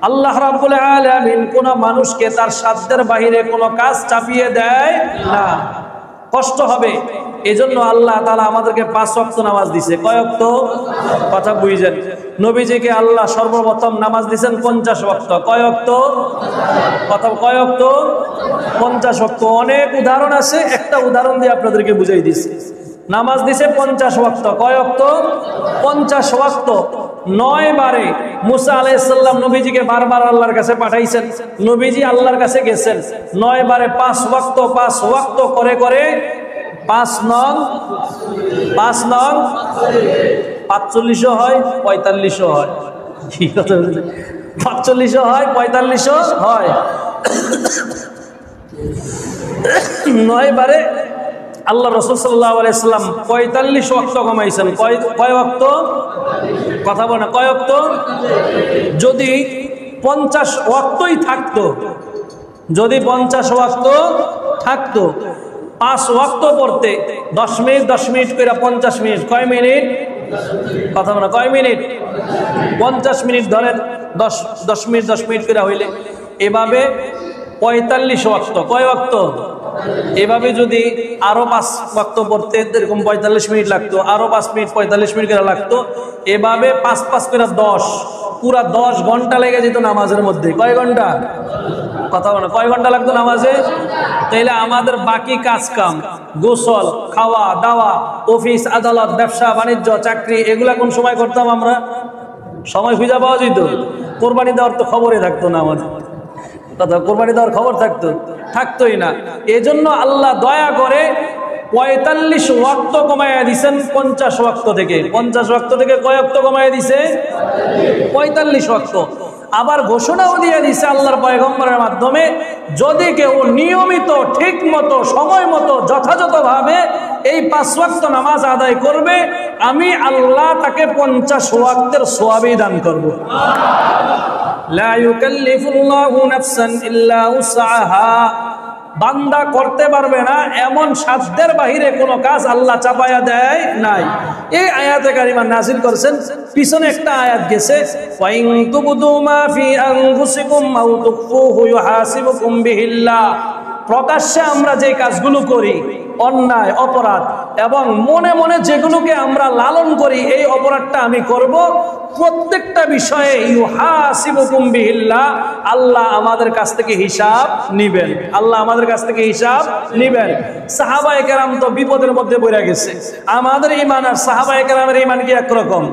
আল্লাহ রাব্বুল আলামিন কোন মানুষকে তার সাধ্যের বাইরে কোনো কাজ চাপিয়ে দেয় না। কষ্ট হবে, এজন্য আল্লাহ তাআলা আমাদেরকে 5 ওয়াক্ত নামাজ দিয়েছে। কয় ওয়াক্ত? কথা বুঝেন। নবীজিকে আল্লাহ সর্বপ্রথম নামাজ দিয়েছেন 50 ওয়াক্ত। কয় ওয়াক্ত? কথা কয় ওয়াক্ত? 50 ওয়াক্ত। অনেক উদাহরণ আছে, একটা উদাহরণ দিয়ে আপনাদেরকে বুঝাই দিচ্ছি। নামাজ দিছে 50 ওয়াক্ত। কয় ওয়াক্ত? 50 ওয়াক্ত। 9 বারে মুসা আলাইহিস সালাম নবীজিকে বারবার আল্লাহর কাছে পাঠাইছেন। নবীজি আল্লাহর কাছে গেছেন। 9 বারে 5 ওয়াক্ত করে করে 5 নং 45 হয়, 45 হয়। কি কথা বলছে? 45 হয়, 45 হয়। 9 বারে আল্লাহ রাসূল সাল্লাল্লাহু আলাইহি সাল্লাম 45 ওয়াক্ত কমাইছেন। কয় ওয়াক্ত? কথা বলে না, কয় ওয়াক্ত? যদি 50 ওয়াক্তই থাকতো, যদি 50 ওয়াক্ত থাকতো, 5 ওয়াক্ত পড়তে 10 মিনিট 10 মিনিট করে 50 মিনিট। কয় মিনিট? কথা বলে না, কয় মিনিট? 50 মিনিট ধরেন, 10 মিনিট 10 মিনিট করে হইলে এভাবে 45 ওয়াক্ত। কয় ওয়াক্ত? এভাবে যদি আরো 5 ওয়াক্ত পড়তে এরকম 45 মিনিট লাগতো, আরো 5 মিনিট 45 মিনিট করে লাগতো, এভাবে 5 করে 10, পুরা 10 ঘন্টা লেগে যেত নামাজের মধ্যে। কয় ঘন্টা? কথা বলে, কয় ঘন্টা লাগতো নামাজে? তাইলে আমাদের বাকি কাজ কাম, গোসল, খাওয়া দাওয়া, অফিস আদালত, ব্যবসা বাণিজ্য, চাকরি, এগুলা কোন সময় করতাম আমরা? সময় খুঁজে পাওয়া যেত? কোরবানি দেওয়ার তো খবরই থাকতো না আমাদের। কথা, কোরবানি দেওয়ার খবর থাকতোই না। এজন্য আল্লাহ দয়া করে 45 ওয়াক্ত কমাইয়া দিছেন 50 ওয়াক্ত থেকে। 50 ওয়াক্ত থেকে কয় ওয়াক্ত কমাইয়া দিছে? 45 ওয়াক্ত। আবার ঘোষণাও দিয়ে দিছে আল্লাহর পয়গম্বরের মাধ্যমে, যদি কেউ নিয়মিত ঠিক মতো সময় মতো যথাযথভাবে এই 5 ওয়াক্ত নামাজ আদায় করবে, আমি আল্লাহ তাকে 50 ওয়াক্তের সওয়াবই দান করব। লা ইউকাল্লিফুল্লাহু নাফসান ইল্লা উসআহা। বান্দা করতে পারবে না এমন সাধ্যের বাহিরে কোনো কাজ আল্লাহ চাপায়া দেয় নাই। এই আয়াতে কারিমা নাযিল করেছেন, পিছনে একটা আয়াত গেছে, ওয়া ইন তুবদু মা ফি আনফুসিকুম আও তুখফুহু ইউহাসিবুকুম বিহিল্লাহ। প্রকাশ্যে আমরা যে কাজগুলো করি, অন্যায় অপরাধ, এবং মনে মনে যেগুলোকে আমরা লালন করি, এই অপরাধটা আমি করব, প্রত্যেকটা বিষয়ে ইউহাসিবুকুম বিহিল্লাহ, আল্লাহ আমাদের কাছ থেকে হিসাব নিবেন। আল্লাহ আমাদের কাছ থেকে হিসাব নিবেন। সাহাবায়ে কেরাম তো বিপদের মধ্যে পড়ে গেছে। আমাদের ঈমান আর সাহাবায়ে কেরামের ঈমান কি একরকম?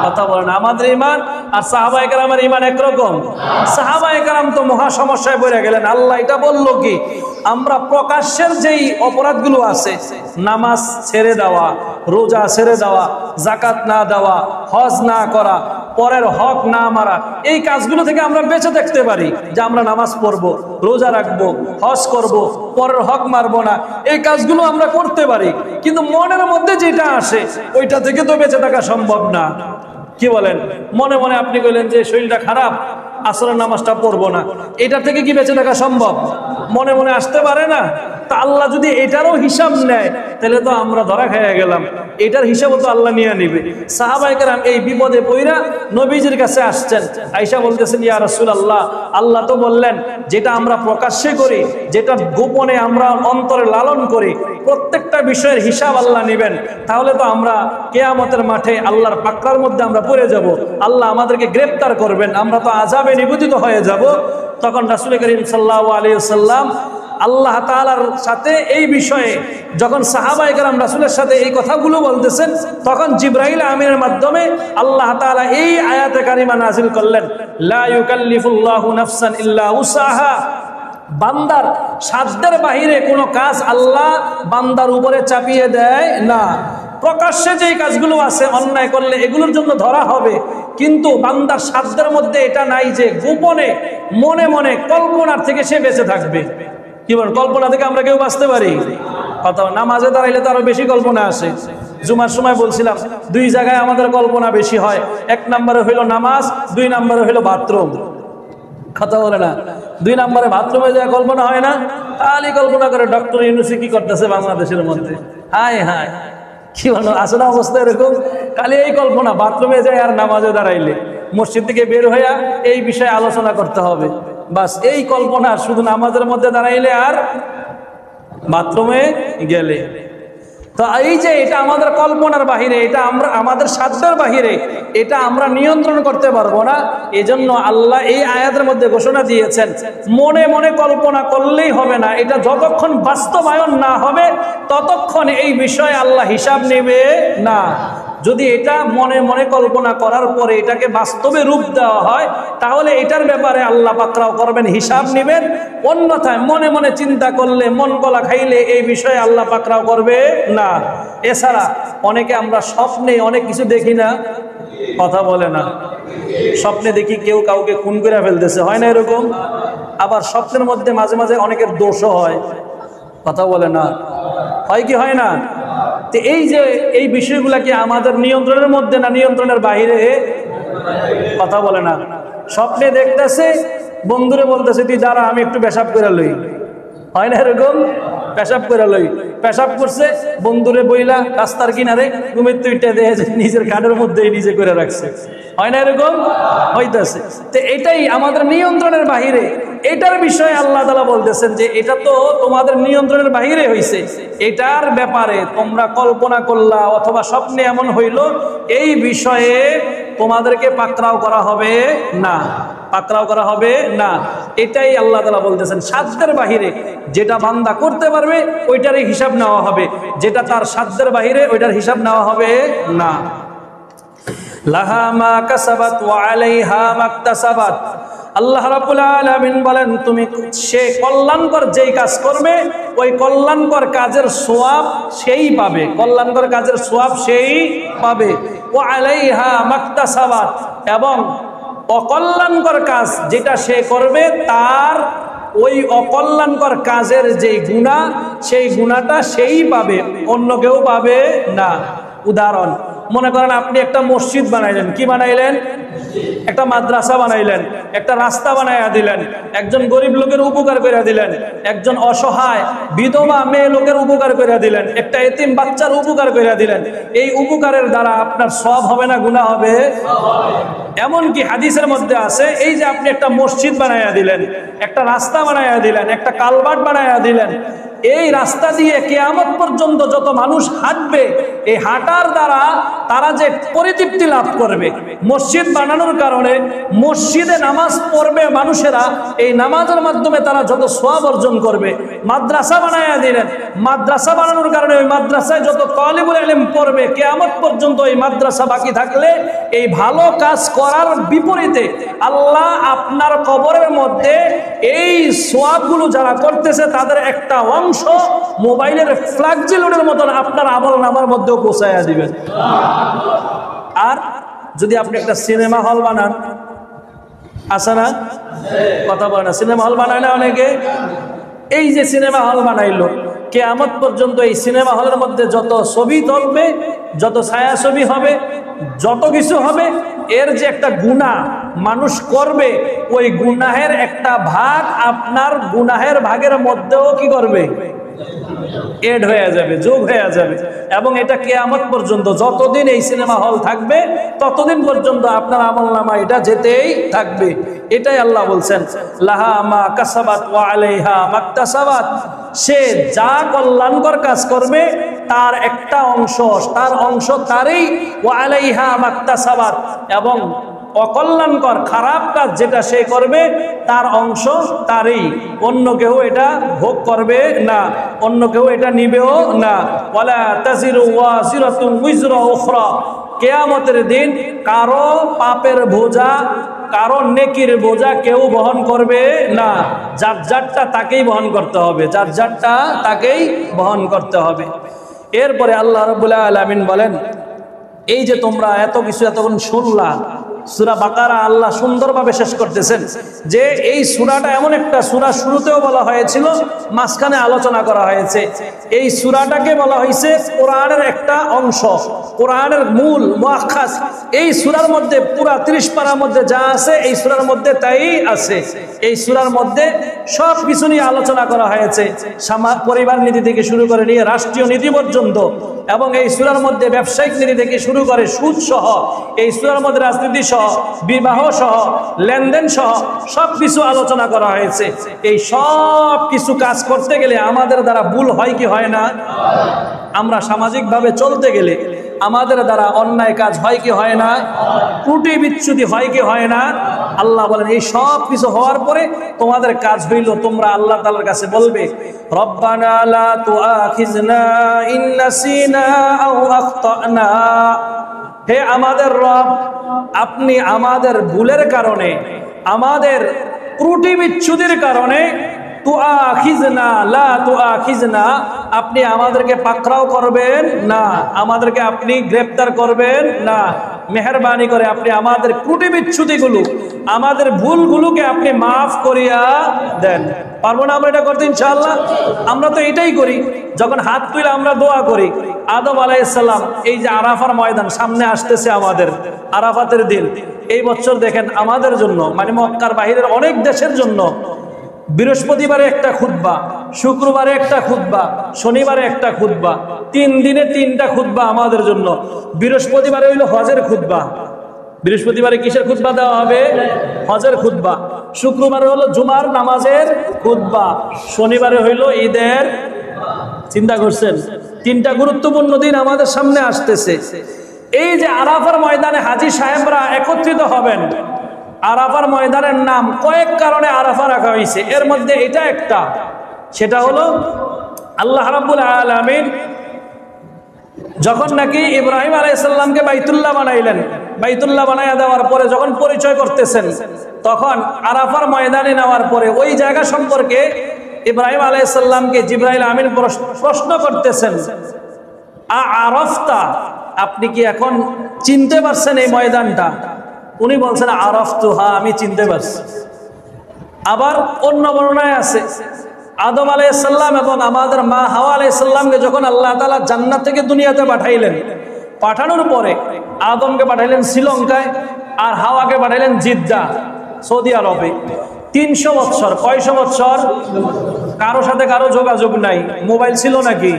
কথা বলেন, আমাদের ঈমান আর সাহাবায়ে কেরামের ঈমান একরকম? সাহাবায়ে কেরাম তো মহা সমস্যায় পড়ে গেলেন। আল্লাহ এটা বলল কি, আমরা প্রকাশ্যের যেই অপরাধগুলো আছে, নামাজ ছেড়ে দেওয়া, রোজা ছেড়ে দেওয়া, যাকাত না দেওয়া, হজ না করা, পরের হক না মারা, এই কাজগুলো থেকে আমরা বেঁচে থাকতে পারি। যে আমরা নামাজ পড়বো, রোজা রাখবো, হজ করব, পরের হক মারবো না, এই কাজগুলো আমরা করতে পারি। কিন্তু মনের মধ্যে যেটা আসে, ওইটা থেকে তো বেঁচে থাকা সম্ভব না। কি বলেন? মনে মনে আপনি কইলেন যে শরীরটা খারাপ, আসরের নামাজটা পড়বো না, এটা থেকে কি বেঁচে থাকা সম্ভব? মনে মনে আসতে পারে না। তা আল্লাহ যদি এটারও হিসাব নেয়, তাহলে তো আমরা ধরা খেয়ে গেলাম। এটার হিসাবও তো আল্লাহ নিয়ে নিবে। সাহাবায়ে কেরাম এই বিপদে পইরা নবীজির কাছে আসছেন, আয়েশা বলতেছেন, ইয়া রাসূলুল্লাহ, আল্লাহ তো বললেন যেটা আমরা প্রকাশ্যে করি, যেটা গোপনে আমরা অন্তরে লালন করি, প্রত্যেকটা বিষয়ের হিসাব আল্লাহ নেবেন। তাহলে তো আমরা কিয়ামতের মাঠে আল্লাহর পাকড়ার মধ্যে আমরা পড়ে যাব, আল্লাহ আমাদেরকে গ্রেফতার করবেন, আমরা তো আযাবে নিবেদিত হয়ে যাব। তখন রাসূল করিম সাল্লাল্লাহু আলাইহি ওয়াসাল্লাম আল্লাহ তাআলার সাথে এই বিষয়ে যখন সাহাবায়ে কেরাম রাসূলের সাথে এই কথাগুলো বলতেছেন, তখন জিবরাইল আমিনের মাধ্যমে আল্লাহ তাআলা এই আয়াতে কারিমা নাযিল করলেন, লা ইউকাল্লিফুল্লাহু নাফসান ইল্লা উসআহা। বান্দার সাধ্যের বাহিরে কোনো কাজ আল্লাহ বান্দার উপরে চাপিয়ে দেয় না। প্রকাশ্যে যেই কাজগুলো আছে অন্যায় করলে এগুলোর জন্য ধরা হবে, কিন্তু বান্দার সাধ্যের মধ্যে এটা নাই যে গোপনে মনে মনে কল্পনার থেকে সে বেঁচে থাকবে। কি বল, কল্পনা থেকে আমরা কেউ বাঁচতে পারি? কথা, নামাজে দাঁড়াইলে তো আরো বেশি কল্পনা আসে। জুমার সময় বলছিলাম, 2 জায়গায় আমাদের কল্পনা বেশি হয়। 1 নম্বরে হইল নামাজ, 2 নম্বরে হইল বাথরুম। কথা বলে না, 2 নম্বরে বাথরুমে যায় কল্পনা হয় না? খালি কল্পনা করে ডক্টর ইউনূস কি করতেছে বাংলাদেশের মধ্যে। হায় হায়, কি বলো, আসলে অবস্থা এরকম, খালি এই কল্পনা, বাথরুমে যায় আর নামাজে দাঁড়াইলে। মসজিদ থেকে বের হইয়া এই বিষয়ে আলোচনা করতে হবে, বাস এই কল্পনা শুধু নামাজের মধ্যে দাঁড়াইলে আর বাথরুমে গেলে। তো এই যে এটা আমাদের কল্পনার বাহিরে, এটা আমরা আমাদের সাধ্যের বাহিরে, এটা আমরা নিয়ন্ত্রণ করতে পারবো না। এজন্য আল্লাহ এই আয়াতের মধ্যে ঘোষণা দিয়েছেন মনে মনে কল্পনা করলেই হবে না, এটা যতক্ষণ বাস্তবায়ন না হবে ততক্ষণ এই বিষয়ে আল্লাহ হিসাব নেবে না। যদি এটা মনে মনে কল্পনা করার পরে এটাকে বাস্তবে রূপ দেওয়া হয় তাহলে এটার ব্যাপারে আল্লাহ পাকরাও করবেন, হিসাব নেবেন। অন্যথায় মনে মনে চিন্তা করলে, মন গলা খাইলে এই বিষয়ে আল্লাহ পাকরাও করবে না। এছাড়া অনেকে আমরা স্বপ্নে অনেক কিছু দেখি না, কথা বলে না, স্বপ্নে দেখি কেউ কাউকে খুন করে ফেলতেছে, হয় না এরকম? আবার স্বপ্নের মধ্যে মাঝে মাঝে অনেকের দোষও হয়, কথা বলে না, হয় কি হয় না? তো এই যে এই বিষয়গুলা কি আমাদের নিয়ন্ত্রণের মধ্যে না নিয়ন্ত্রণের বাইরে? কথা বলে না। স্বপ্নে দেখতেছে বন্ধুরে বলতেছে তুই দাঁড়া আমি একটু পেশাব করে লই, হয় না এরকম? পেশাব করে লই, পেশাব করছে বন্ধুরে বইলা রাস্তার কিনারে ঘুমের তুইটা দেয় নিজের কানের মধ্যেই নিজে করে রাখছে, হয় না এরকম? হইতেছে। তো এটাই আমাদের নিয়ন্ত্রণের বাহিরে। এটার বিষয়ে আল্লাহ তাআলা বলতেছেন যে এটা তো তোমাদের নিয়ন্ত্রণের বাহিরে হইছে, এটার ব্যাপারে তোমরা কল্পনা করলা অথবা স্বপ্নে এমন হইল, এই বিষয়ে তোমাদেরকে পাকড়াও করা হবে না, পাকড়াও করা হবে না। এটাই আল্লাহ তাআলা বলতেছেন সাধ্যের বাহিরে যেটা বান্দা করতে পারবে ওইটারই হিসাব নেওয়া হবে, যেটা তার সাধ্যের বাহিরে ওইটার হিসাব নেওয়া হবে না। লাহা মা কাসাবাত ওয়া আলাইহা মাকতাসাবাত। আল্লাহ রাব্বুল আলামিন বলেন তুমি সে কল্যাণকর যেই কাজ করবে ওই কল্যাণকর কাজের সওয়াব সেই পাবে, কল্যাণকর কাজের সওয়াব সেই পাবে। ওয়া আলাইহা মাকতাসাবাত, এবং অকল্যাণকর কাজ যেটা সে করবে তার ওই অকল্যাণকর কাজের যে গুনাহ সেই গুনাহটা সেই পাবে, অন্য কেউ পাবে না। উদাহরণ, মনে করেন আপনি একটা মসজিদ বানাইলেন, কি বানাইলেন? একটা মাদ্রাসা বানাইলেন, একটা রাস্তা বানাইয়া দিলেন, একজন গরিব লোকের উপকার করে দিলেন, একজন অসহায় বিধবা মেয়ে লোকের উপকার করে দিলেন, একটা এতিম বাচ্চার উপকার করে দিলেন। এই উপকারের দ্বারা আপনার সওয়াব হবে না গুনাহ হবে? এমনকি হাদিসের মধ্যে আছে এই যে আপনি একটা মসজিদ বানাইয়া দিলেন, একটা রাস্তা বানাইয়া দিলেন, একটা কালভার্ট বানাইয়া দিলেন, এই রাস্তা দিয়ে কিয়ামত পর্যন্ত যত মানুষ হাঁটবে এই হাঁটার দ্বারা তারা যে পরিতৃপ্তি লাভ করবে, মসজিদ বানানোর কারণে মসজিদে নামাজ পড়বে মানুষেরা, এই নামাজের মাধ্যমে তারা যত সওয়াব অর্জন করবে। মাদ্রাসা বানায়া দিলেন, মাদ্রাসা বানানোর কারণে ওই মাদ্রাসায় যত তালিবুল ইলম পড়বে কিয়ামত পর্যন্ত এই মাদ্রাসা বাকি থাকলে এই ভালো কাজ করার বিপরীতে আল্লাহ আপনার কবরের মধ্যে এই সওয়াবগুলো যারা করতেছে তাদের একটা অংশ মোবাইলের ফ্ল্যাগজি লোডের মতন আপনার আমলনামার মধ্যেও পৌঁছায়া দিবেন। আর যদি আপনি একটা সিনেমা হল বানান, আছে না? কথা বলে না, সিনেমা হল বানায় না অনেকে? এই যে সিনেমা হল বানাইলো, কিয়ামত পর্যন্ত এই সিনেমা হলের মধ্যে যত ছবি চলবে, যত ছায়া ছবি হবে, যত কিছু হবে, এর যে একটা গুনাহ মানুষ করবে ওই গুনাহের একটা ভাগ আপনার গুনাহের ভাগের মধ্যেও কি করবে? এড হয়ে যাবে, যোগ হয়ে যাবে। এবং এটা কিয়ামত পর্যন্ত যতদিন এই সিনেমা হল থাকবে ততদিন পর্যন্ত আপনার আমলনামা এটা যেতেই থাকবে। এটাই আল্লাহ বলছেন লাহা মা কাসাবাত ওয়া আলাইহা মাকতাসাবাত, সে যা কল্যাণকর কাজ করবে তার একটা অংশ, তার অংশ তারই, ওয়া আলাইহা মাকতাসাবাত, এবং অকল্যাণকর খারাপ কাজ যেটা সে করবে তার অংশ তারই, অন্য কেউ এটা ভোগ করবে না, অন্য কেউ এটা নিবেও না। ওয়ালা তাজিরু ওয়াজিরাতুন উযরা উখরা, কিয়ামতের দিন কারো পাপের বোঝা, কারো নেকির বোঝা কেউ বহন করবে না, যার যারটা তাকেই বহন করতে হবে, যার যারটা তাকেই বহন করতে হবে। এরপরে আল্লাহ রাব্বুল আলামিন বলেন এই যে তোমরা এত কিছু এতক্ষণ শুনলা, সূরা বাকারা আল্লাহ সুন্দরভাবে শেষ করতেছেন যে এই সূরাটা এমন একটা সূরা, শুরুতেও বলা হয়েছিল, মাঝখানে আলোচনা করা হয়েছে। এই সূরাটাকে বলা হয়েছে কোরআনের একটা অংশ, কোরআনের মূল মুআক্খাস। এই সূরার মধ্যে পুরা 30 পারার মধ্যে যা আছে এই সূরার মধ্যে তাই আছে। এই সূরার মধ্যে সব কিছু নিয়ে আলোচনা করা হয়েছে, পরিবার নীতি থেকে শুরু করে নিয়ে রাষ্ট্রীয় নীতি পর্যন্ত এবং এই সূরার মধ্যে ব্যবসায়িক নীতি থেকে শুরু করে সুদ সহ, এই সূরার মধ্যে রাজনীতি সহ, বিবাহ সহ, লেনদেন সহ সব কিছু আলোচনা করা হয়েছে। এই সব কিছু কাজ করতে গেলে আমাদের দ্বারা ভুল হয় কি হয় না? আমরা সামাজিকভাবে চলতে গেলে আমাদের দ্বারা অন্যায় কাজ হয় কি হয় না? ত্রুটি বিচ্যুতি হয় কি হয় না? আল্লাহ বলেন এই সব কিছু হওয়ার পরে তোমাদের কাজ হইল তোমরা আল্লাহ তাআলার কাছে বলবে, রব্বানা লা তুআখিজনা ইন নাসিনা আও আখতানা। হে আমাদের রব, আপনি আমাদের ভুলের কারণে, আমাদের ত্রুটি বিচ্যুতির কারণে তুআখিজনা লা তুআখিজনা, আপনি আমাদেরকে পাকড়াও করবেন না, আমাদেরকে আপনি গ্রেফতার করবেন না। মেহেরবানি করে আপনি আমাদের ত্রুটি বিচ্যুতিগুলো, আমাদের ভুলগুলোকে আপনি মাফ করিয়া দেন। পারবো না আমরা এটা করতে ইনশাআল্লাহ? আমরা তো এটাই করি, যখন হাত তুলে আমরা দোয়া করি। আদম আলাইহিস সালাম, এই যে আরাফার ময়দান সামনে আসতেছে আমাদের, আরাফাতের দিন, এই বছর দেখেন আমাদের জন্য, মানে মক্কার বাহিরের অনেক দেশের জন্য বৃহস্পতিবারে একটা খুতবা, শুক্রবারে একটা খুতবা, শনিবারে একটা খুতবা, 3 দিনে 3টা খুতবা আমাদের জন্য। বৃহস্পতিবারে হইল হজের খুতবা, বৃহস্পতিবারে কিসের খুতবা দেওয়া হবে? হজের খুতবা। শুক্রবারে হলো জুমার নামাজের খুতবা, শনিবারে হইল ঈদের। চিন্তা করছেন? 3টা গুরুত্বপূর্ণ দিন আমাদের সামনে আসতেছে। এই যে আরাফার ময়দানে হাজী সাহেবরা একত্রিত হবেন, আরাফার ময়দানের নাম কয়েক কারণে আরাফা রাখা হয়েছে, এর মধ্যে এটা একটা। সেটা হলো আল্লাহ রাব্বুল আলামিন যখন নাকি ইব্রাহিম আলাইহিস সালামকে বাইতুল্লাহ বানাইলেন, বাইতুল্লাহ বানাইয়া দেওয়ার পরে যখন পরিচয় করতেছেন, তখন আরাফার ময়দানে নেওয়ার পরে ওই জায়গা সম্পর্কে ইব্রাহিম আলাইহিস সালামকে জিবরাইল আমিন প্রশ্ন করতেছেন, আরাফতা, আপনি কি এখন চিনতে পারছেন এই ময়দানটা? উনি বলছেন আরাফতু, হ্যাঁ আমি চিনতে পারছি। আবার অন্য বর্ণনায় আছে আদম আলাইহিস সালাম এবং আমাদের মা হাওয়া আলাইহিস সালামকে যখন আল্লাহ তাআলা জান্নাত থেকে দুনিয়াতে পাঠাইলেন, পাঠানোর পরে আদমকে পাঠাইলেন শ্রীলঙ্কায় আর হাওয়াকে পাঠাইলেন জিদ্দা, সৌদি আরবে। 300 বছর, কয়শো বছর? কারো সাথে কারো যোগাযোগ নাই। মোবাইল ছিল নাকি?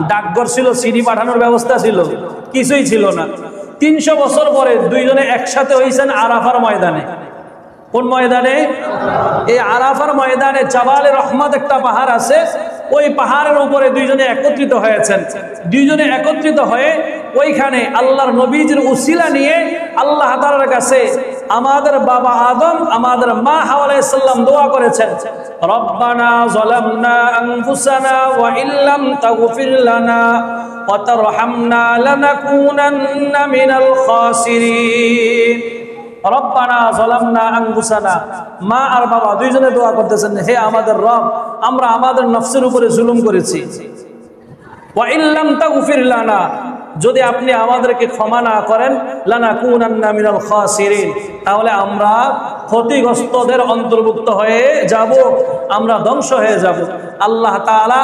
ডাকঘর ছিল, সিডি পাঠানোর ব্যবস্থা ছিল? কিছুই ছিল না। 300 বছর পরে দুইজনে একসাথে হয়েছেন আরাফার ময়দানে। কোন ময়দানে? এই আরাফার ময়দানে জাবালে রহমত একটা পাহাড় আছে, ওই পাহাড়ের উপরে দুইজনে একত্রিত হয়েছেন। দুইজনে একত্রিত হয়ে ওইখানে আল্লাহর নবীজির উসিলা নিয়ে আল্লাহ তাআলার কাছে আমাদের বাবা আদম, আমাদের মা হাওয়া আলাইহিস সালাম দোয়া করেছেন, রব্বানা যালামনা আনফুসানা ওয়া ইল্লাম তাগফির লানা ওয়া তারহামনা লানাকুনান্না মিনাল খাসিরিন। রব্বানা যালামনা আনফুসানা, মা আর বাবা দুইজনে দোয়া করতেছেন, হে আমাদের রব, আমরা আমাদের নফসের উপরে জুলুম করেছি। ওয়া ইল্লাম তাগফির লানা, যদি আপনি আমাদেরকে ক্ষমা না করেন, লানাকুনান্না মিনাল খাসিরিন, তাহলে আমরা ক্ষতিগ্রস্তদের অন্তর্ভুক্ত হয়ে যাব, আমরা ধ্বংস হয়ে যাব। আল্লাহ তাআলা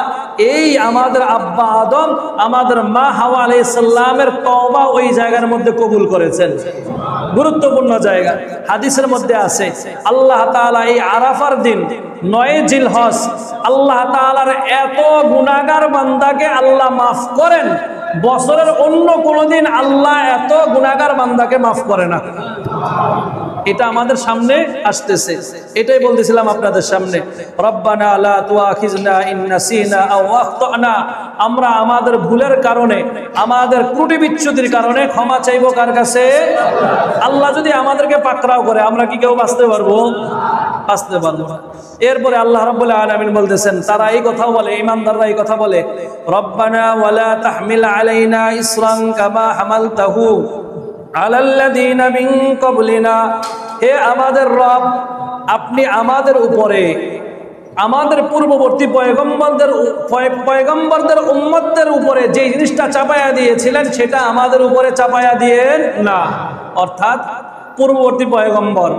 এই আমাদের আব্বা আদম, আমাদের মা হাওয়া আলাইহিস সালামের তওবা ওই জায়গার মধ্যে কবুল করেছেন। গুরুত্বপূর্ণ জায়গা। হাদিসের মধ্যে আছে আল্লাহ তাআলা এই আরাফার দিন 9 জিলহজ আল্লাহ তাআলার এত গুনাহগার বান্দাকে আল্লাহ মাফ করেন, বছরের অন্য কোনদিন আল্লাহ এত গুনাহগার বান্দাকে মাফ করে না। এটা আমাদের সামনে আসতেছে, এটাই বলতেছিলাম আপনাদের সামনে। রব্বানা লা তুআখিজনা ইন নাসিনা আও আখতানা, আমরা আমাদের ভুলের কারণে, আমাদের ত্রুটি বিচ্যুতির কারণে ক্ষমা চাইবো কার কাছে? আল্লাহ যদি আমাদেরকে পাকড়াও করে, আমরা কি কেউ বাঁচতে পারবো? বাঁচতে পারবো না। এরপরে আল্লাহ রাব্বুল আলামিন বলতেছেন, তারা এই কথা বলে, ঈমানদাররা এই কথা বলে, রব্বানা ওয়ালা তাহমিল আলাইনা ইসরান কামা হামালতাহু আলাল্লাযীনা মিন ক্বাবলিনা, হে আমাদের রব, আপনি আমাদের উপরে, আমাদের পূর্ববর্তী পয়গম্বরদের উম্মতদের উপরে যে জিনিসটা চাপায়া দিয়েছিলেন সেটা আমাদের উপরে চাপায়া দিয়েন না। অর্থাৎ পূর্ববর্তী পয়গম্বর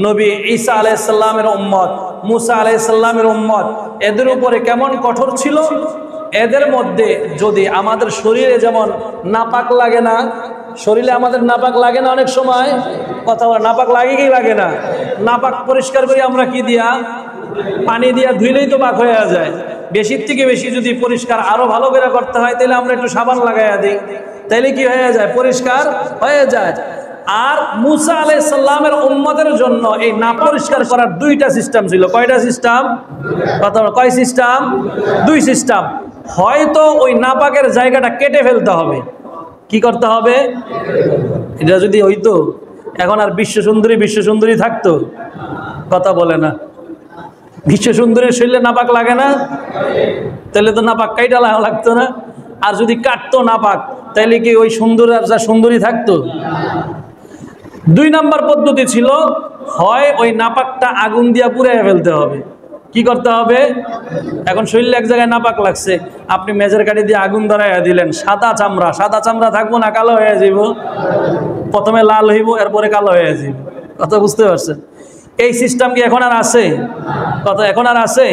নবী ঈসা আলাইহিস সালামের উম্মত, মুসা আলাইহিস সালামের উম্মত, এদের উপরে কেমন কঠোর ছিল। এদের মধ্যে যদি আমাদের শরীরে যেমন নাপাক লাগে না, শরীরে আমাদের নাপাক লাগে না, অনেক সময় কথা বলে নাপাক লাগে কি লাগে না? নাপাক পরিষ্কার করি আমরা কি দিয়া? পানি দিয়া ধুইলেই তো পাক হয়ে যায়। বেশির থেকে বেশি যদি পরিষ্কার আরো ভালো করে করতে হয় তাহলে আমরা একটু সাবান লাগাইয়া দিই, তাইলে কি হয়ে যায়? পরিষ্কার হয়ে যায়। আর মুসা আলাইহিস সালামের উম্মতের জন্য এই না পরিষ্কার করার দুইটা সিস্টেম ছিল। কয়টা সিস্টেম? কথা কয় সিস্টেম? দুই সিস্টেম। হয়তো ওই নাপাকের জায়গাটা কেটে ফেলতে হবে। কি করতে হবে? এটা যদি হইতো এখন আর বিশ্ব সুন্দরী থাকতো? কথা বলে না। বিশ্ব সুন্দরীর শরীরে নাপাক লাগে না? তাহলে তো নাপাক কাইটা লাগতো না। আর যদি কাটতো নাপাক তাহলে কি ওই সুন্দর আর যা সুন্দরী থাকতো? দুই নাম্বার পদ্ধতি ছিল, হয় ওই নাপাকটা আগুন দিয়া পুড়াইয়া ফেলতে হবে। কি করতে হবে? এখন শরীরে এক জায়গায় নাপাক লাগছে, আপনি মেজের কাঠি দিয়ে আগুন ধরাইয়া দিলেন, সাদা চামড়া থাকবো না, কালো হয়ে যাইব। প্রথমে লাল হইব, এরপরে কালো হয়ে যাইব। কথা বুঝতে পারছেন? এই সিস্টেম কি এখন আর আছে? কথা এখন আর আছে?